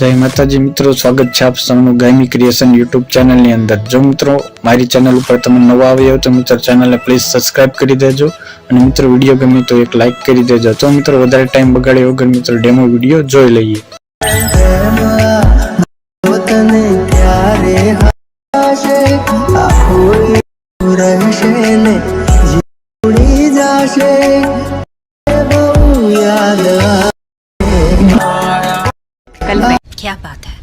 जय माताजी मित्रों, स्वागत है आप सबनु गायमी क्रिएशन यूट्यूब चैनल ની અંદર। જો મિત્રો મારી ચેનલ ઉપર તમે નવા આવ્યા હો તો મિત્રો ચેનલને પ્લીઝ સબસ્ક્રાઇબ કરી દેજો અને મિત્રો વિડિયો ગમે તો એક લાઈક કરી દેજો। તો મિત્રો વધારે ટાઈમ બગાડ્યા વગર મિત્રો ડેમો વિડિયો જોઈ લઈએ। क्या बात है।